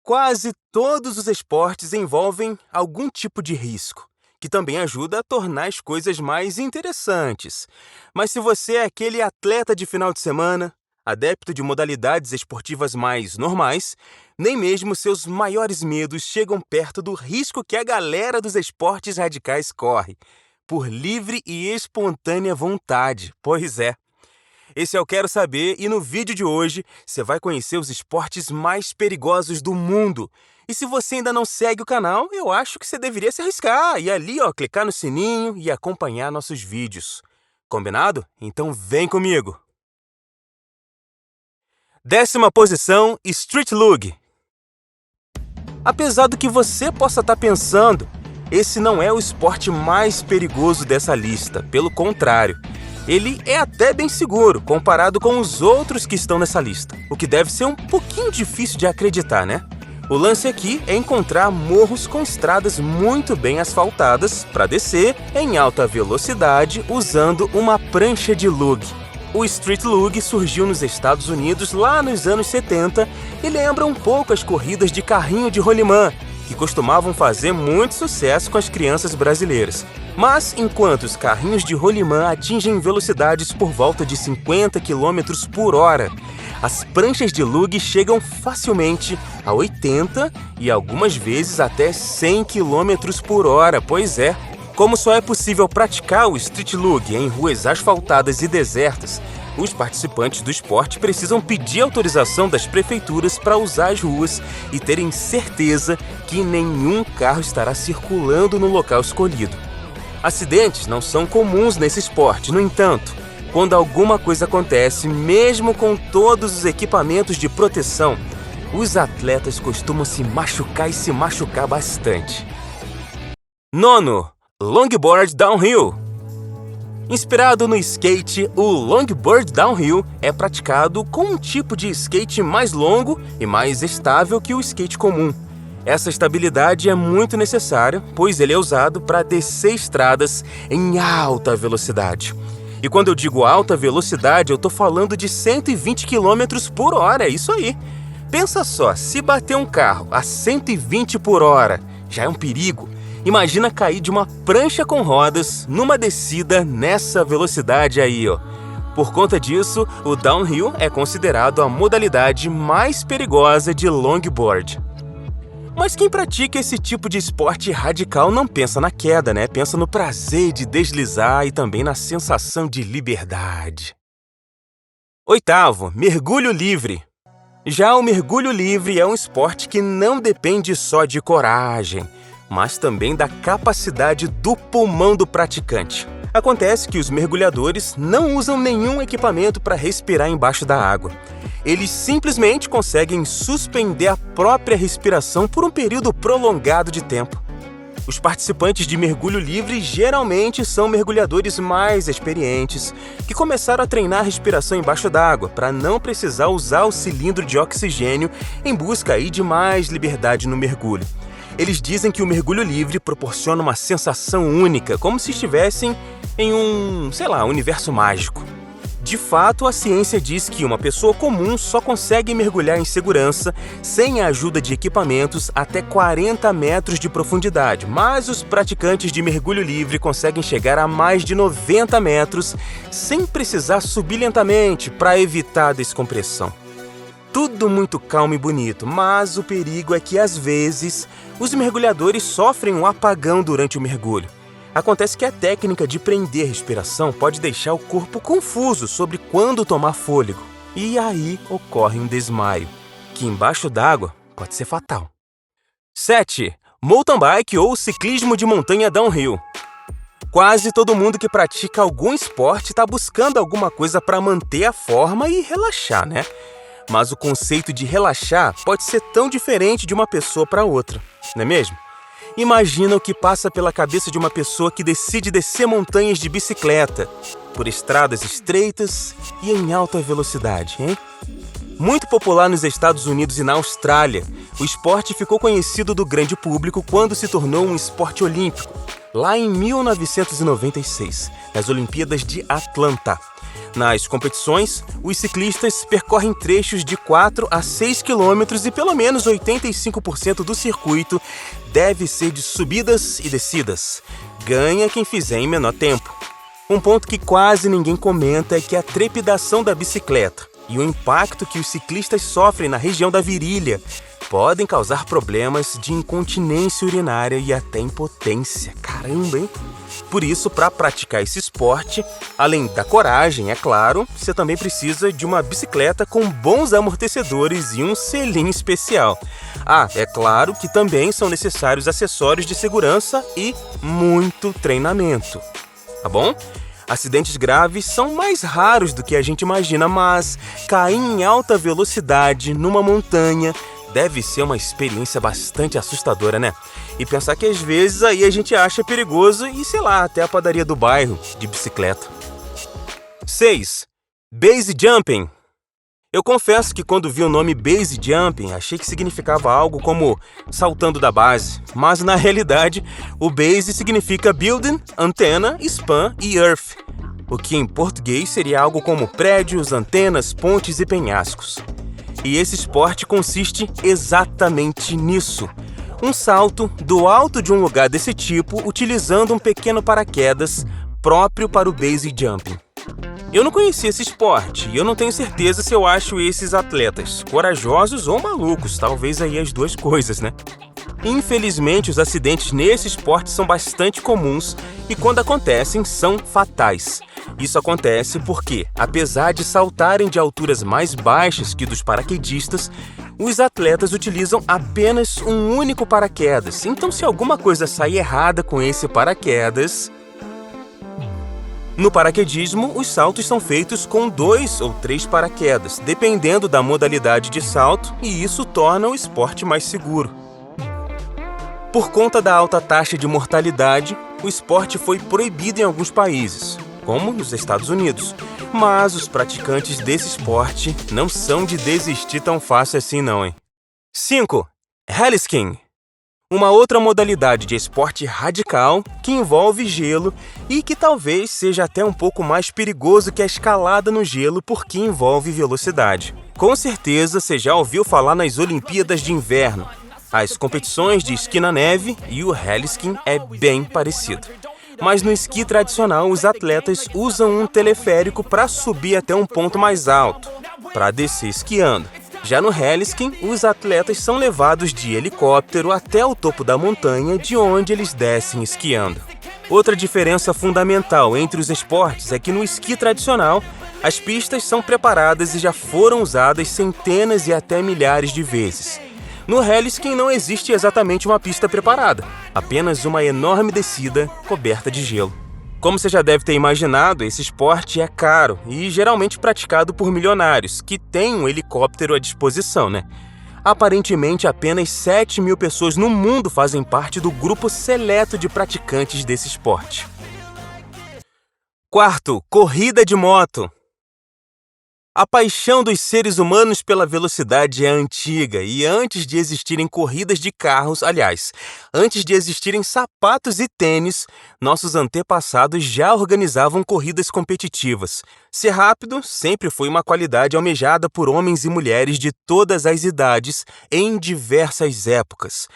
Quase todos os esportes envolvem algum tipo de risco, que também ajuda a tornar as coisas mais interessantes. Mas se você é aquele atleta de final de semana, adepto de modalidades esportivas mais normais, nem mesmo seus maiores medos chegam perto do risco que a galera dos esportes radicais corre, por livre e espontânea vontade. Pois é. Esse é o Quero Saber e no vídeo de hoje você vai conhecer os esportes mais perigosos do mundo. E se você ainda não segue o canal, eu acho que você deveria se arriscar e ali, clicar no sininho e acompanhar nossos vídeos. Combinado? Então vem comigo! 10ª posição, Street Lug. Apesar do que você possa estar pensando, esse não é o esporte mais perigoso dessa lista, pelo contrário. Ele é até bem seguro, comparado com os outros que estão nessa lista, o que deve ser um pouquinho difícil de acreditar, né? O lance aqui é encontrar morros com estradas muito bem asfaltadas para descer em alta velocidade usando uma prancha de lug. O Street Lug surgiu nos Estados Unidos lá nos anos 70 e lembra um pouco as corridas de carrinho de rolimã, que costumavam fazer muito sucesso com as crianças brasileiras. Mas, enquanto os carrinhos de rolimã atingem velocidades por volta de 50 km por hora, as pranchas de lug chegam facilmente a 80 e algumas vezes até 100 km por hora, pois é. Como só é possível praticar o Street Lug em ruas asfaltadas e desertas, os participantes do esporte precisam pedir autorização das prefeituras para usar as ruas e terem certeza que nenhum carro estará circulando no local escolhido. Acidentes não são comuns nesse esporte, no entanto, quando alguma coisa acontece, mesmo com todos os equipamentos de proteção, os atletas costumam se machucar e se machucar bastante. 9º, Longboard Downhill. Inspirado no skate, o longboard downhill é praticado com um tipo de skate mais longo e mais estável que o skate comum. Essa estabilidade é muito necessária, pois ele é usado para descer estradas em alta velocidade. E quando eu digo alta velocidade, eu estou falando de 120 km por hora, é isso aí. Pensa só, se bater um carro a 120 por hora, já é um perigo. Imagina cair de uma prancha com rodas numa descida nessa velocidade aí, Por conta disso, o downhill é considerado a modalidade mais perigosa de longboard. Mas quem pratica esse tipo de esporte radical não pensa na queda, né? Pensa no prazer de deslizar e também na sensação de liberdade. 8º, mergulho livre. Já o mergulho livre é um esporte que não depende só de coragem, mas também da capacidade do pulmão do praticante. Acontece que os mergulhadores não usam nenhum equipamento para respirar embaixo da água. Eles simplesmente conseguem suspender a própria respiração por um período prolongado de tempo. Os participantes de mergulho livre geralmente são mergulhadores mais experientes, que começaram a treinar a respiração embaixo d'água para não precisar usar o cilindro de oxigênio em busca aí de mais liberdade no mergulho. Eles dizem que o mergulho livre proporciona uma sensação única, como se estivessem em um universo mágico. De fato, a ciência diz que uma pessoa comum só consegue mergulhar em segurança, sem a ajuda de equipamentos, até 40 metros de profundidade, mas os praticantes de mergulho livre conseguem chegar a mais de 90 metros, sem precisar subir lentamente para evitar a descompressão. Tudo muito calmo e bonito, mas o perigo é que, às vezes, os mergulhadores sofrem um apagão durante o mergulho. Acontece que a técnica de prender a respiração pode deixar o corpo confuso sobre quando tomar fôlego. E aí ocorre um desmaio, que embaixo d'água pode ser fatal. 7. Mountain bike ou ciclismo de montanha downhill. Quase todo mundo que pratica algum esporte está buscando alguma coisa para manter a forma e relaxar, né? Mas o conceito de relaxar pode ser tão diferente de uma pessoa para outra, não é mesmo? Imagina o que passa pela cabeça de uma pessoa que decide descer montanhas de bicicleta, por estradas estreitas e em alta velocidade, hein? Muito popular nos Estados Unidos e na Austrália, o esporte ficou conhecido do grande público quando se tornou um esporte olímpico, lá em 1996, nas Olimpíadas de Atlanta. Nas competições, os ciclistas percorrem trechos de 4 a 6 quilômetros e pelo menos 85% do circuito deve ser de subidas e descidas. Ganha quem fizer em menor tempo. Um ponto que quase ninguém comenta é que a trepidação da bicicleta e o impacto que os ciclistas sofrem na região da virilha podem causar problemas de incontinência urinária e até impotência. Caramba, hein? Por isso, para praticar esse esporte, além da coragem, é claro, você também precisa de uma bicicleta com bons amortecedores e um selim especial. É claro que também são necessários acessórios de segurança e muito treinamento. Tá bom? Acidentes graves são mais raros do que a gente imagina, mas cair em alta velocidade numa montanha deve ser uma experiência bastante assustadora, né? E pensar que às vezes aí a gente acha perigoso e, sei lá, até a padaria do bairro de bicicleta. 6. Base Jumping. Eu confesso que quando vi o nome Base Jumping, achei que significava algo como saltando da base, mas na realidade o Base significa Building, Antena, Span e Earth, o que em português seria algo como prédios, antenas, pontes e penhascos. E esse esporte consiste exatamente nisso. Um salto do alto de um lugar desse tipo utilizando um pequeno paraquedas próprio para o Base Jumping. Eu não conhecia esse esporte e eu não tenho certeza se eu acho esses atletas corajosos ou malucos, talvez aí as duas coisas, né? Infelizmente, os acidentes nesse esporte são bastante comuns e quando acontecem, são fatais. Isso acontece porque, apesar de saltarem de alturas mais baixas que dos paraquedistas, os atletas utilizam apenas um único paraquedas. Então, se alguma coisa sair errada com esse paraquedas... No paraquedismo, os saltos são feitos com 2 ou 3 paraquedas, dependendo da modalidade de salto, e isso torna o esporte mais seguro. Por conta da alta taxa de mortalidade, o esporte foi proibido em alguns países, como nos Estados Unidos. Mas os praticantes desse esporte não são de desistir tão fácil assim não, hein? 5. Heli-skiing. Uma outra modalidade de esporte radical que envolve gelo e que talvez seja até um pouco mais perigoso que a escalada no gelo porque envolve velocidade. Com certeza você já ouviu falar nas Olimpíadas de Inverno, as competições de esqui na neve, e o heli-skiing é bem parecido. Mas no esqui tradicional, os atletas usam um teleférico para subir até um ponto mais alto, para descer esquiando. Já no heli-skiing, os atletas são levados de helicóptero até o topo da montanha, de onde eles descem esquiando. Outra diferença fundamental entre os esportes é que no esqui tradicional, as pistas são preparadas e já foram usadas centenas e até milhares de vezes. No heli-skiing não existe exatamente uma pista preparada, apenas uma enorme descida coberta de gelo. Como você já deve ter imaginado, esse esporte é caro e geralmente praticado por milionários, que têm um helicóptero à disposição, né? Aparentemente, apenas 7.000 pessoas no mundo fazem parte do grupo seleto de praticantes desse esporte. 4. Corrida de moto. A paixão dos seres humanos pela velocidade é antiga e antes de existirem corridas de carros, aliás, antes de existirem sapatos e tênis, nossos antepassados já organizavam corridas competitivas. Ser rápido sempre foi uma qualidade almejada por homens e mulheres de todas as idades em diversas épocas.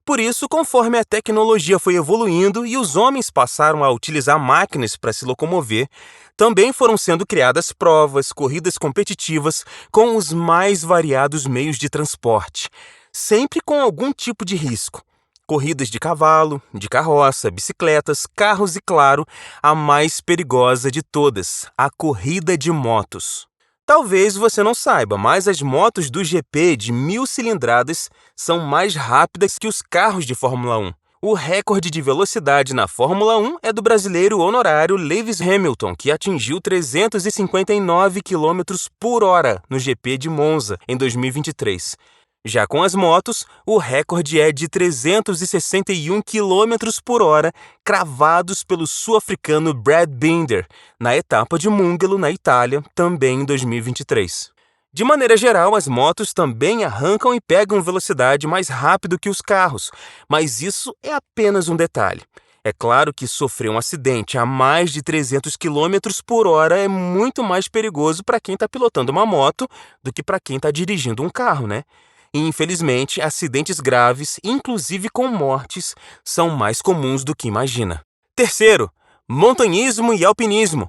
Por isso, conforme a tecnologia foi evoluindo e os homens passaram a utilizar máquinas para se locomover, também foram sendo criadas provas, corridas competitivas com os mais variados meios de transporte, sempre com algum tipo de risco. Corridas de cavalo, de carroça, bicicletas, carros e, claro, a mais perigosa de todas, a corrida de motos. Talvez você não saiba, mas as motos do GP de 1.000 cilindradas são mais rápidas que os carros de Fórmula 1. O recorde de velocidade na Fórmula 1 é do brasileiro honorário Lewis Hamilton, que atingiu 359 km por hora no GP de Monza em 2023. Já com as motos, o recorde é de 361 km por hora, cravados pelo sul-africano Brad Binder, na etapa de Mugello, na Itália, também em 2023. De maneira geral, as motos também arrancam e pegam velocidade mais rápido que os carros, mas isso é apenas um detalhe. É claro que sofrer um acidente a mais de 300 km por hora é muito mais perigoso para quem está pilotando uma moto do que para quem está dirigindo um carro, né? E, infelizmente, acidentes graves, inclusive com mortes, são mais comuns do que imagina. Terceiro, montanhismo e alpinismo.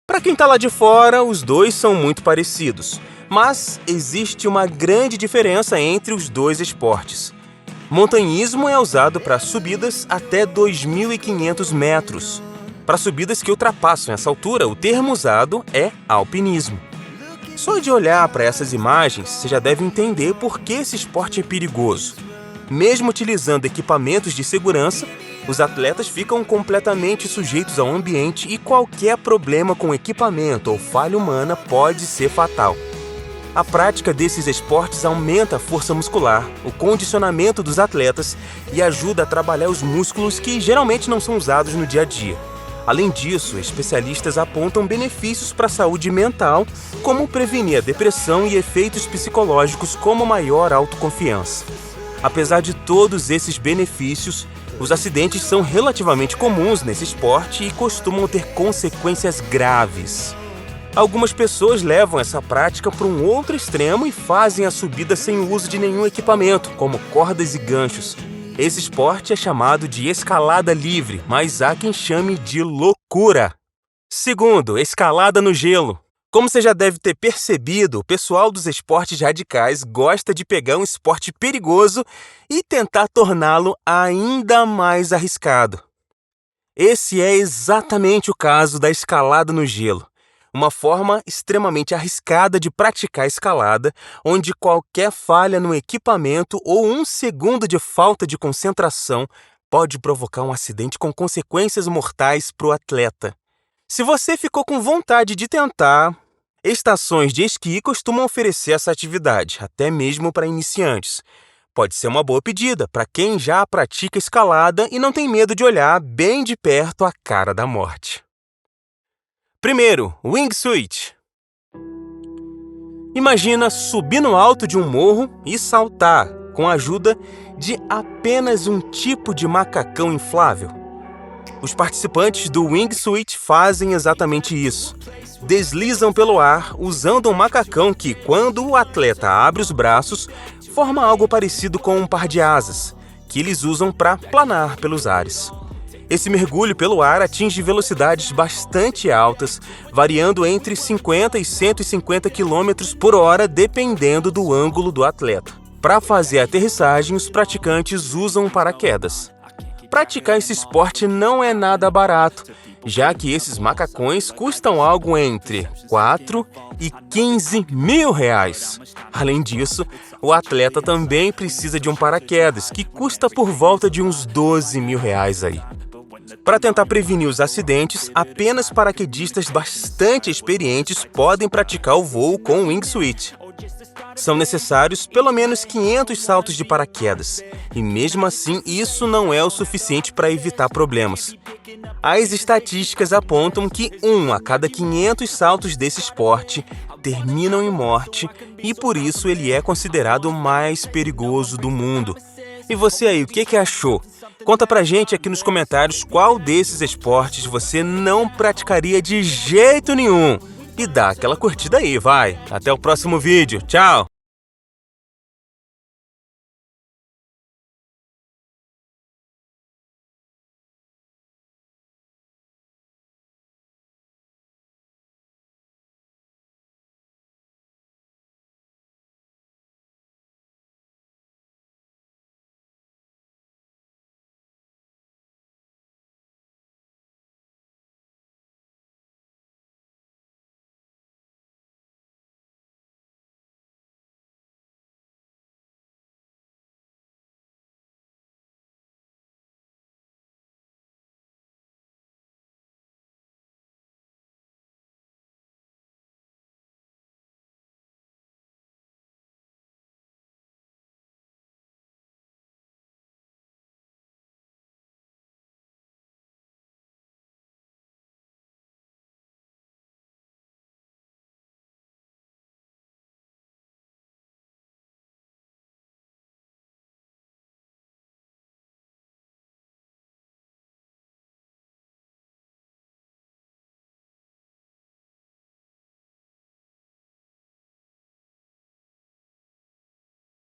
Para quem está lá de fora, os dois são muito parecidos, mas existe uma grande diferença entre os dois esportes. Montanhismo é usado para subidas até 2.500 metros. Para subidas que ultrapassam essa altura, o termo usado é alpinismo. Só de olhar para essas imagens, você já deve entender por que esse esporte é perigoso. Mesmo utilizando equipamentos de segurança, os atletas ficam completamente sujeitos ao ambiente e qualquer problema com equipamento ou falha humana pode ser fatal. A prática desses esportes aumenta a força muscular, o condicionamento dos atletas e ajuda a trabalhar os músculos que geralmente não são usados no dia a dia. Além disso, especialistas apontam benefícios para a saúde mental, como prevenir a depressão e efeitos psicológicos como maior autoconfiança. Apesar de todos esses benefícios, os acidentes são relativamente comuns nesse esporte e costumam ter consequências graves. Algumas pessoas levam essa prática para um outro extremo e fazem a subida sem o uso de nenhum equipamento, como cordas e ganchos. Esse esporte é chamado de escalada livre, mas há quem chame de loucura. Segundo, escalada no gelo. Como você já deve ter percebido, o pessoal dos esportes radicais gosta de pegar um esporte perigoso e tentar torná-lo ainda mais arriscado. Esse é exatamente o caso da escalada no gelo. Uma forma extremamente arriscada de praticar escalada, onde qualquer falha no equipamento ou um segundo de falta de concentração pode provocar um acidente com consequências mortais para o atleta. Se você ficou com vontade de tentar, estações de esqui costumam oferecer essa atividade, até mesmo para iniciantes. Pode ser uma boa pedida para quem já pratica escalada e não tem medo de olhar bem de perto a cara da morte. Primeiro, wingsuit. Imagina subir no alto de um morro e saltar com a ajuda de apenas um tipo de macacão inflável. Os participantes do wingsuit fazem exatamente isso. Deslizam pelo ar usando um macacão que, quando o atleta abre os braços, forma algo parecido com um par de asas, que eles usam para planar pelos ares. Esse mergulho pelo ar atinge velocidades bastante altas, variando entre 50 e 150 km por hora, dependendo do ângulo do atleta. Para fazer a aterrissagem, os praticantes usam paraquedas. Praticar esse esporte não é nada barato, já que esses macacões custam algo entre 4 e 15 mil reais. Além disso, o atleta também precisa de um paraquedas, que custa por volta de uns 12 mil reais aí. Para tentar prevenir os acidentes, apenas paraquedistas bastante experientes podem praticar o voo com o wingsuit. São necessários pelo menos 500 saltos de paraquedas, e mesmo assim isso não é o suficiente para evitar problemas. As estatísticas apontam que 1 a cada 500 saltos desse esporte terminam em morte e por isso ele é considerado o mais perigoso do mundo. E você aí, o que achou? Conta pra gente aqui nos comentários qual desses esportes você não praticaria de jeito nenhum. E dá aquela curtida aí, vai! Até o próximo vídeo, tchau!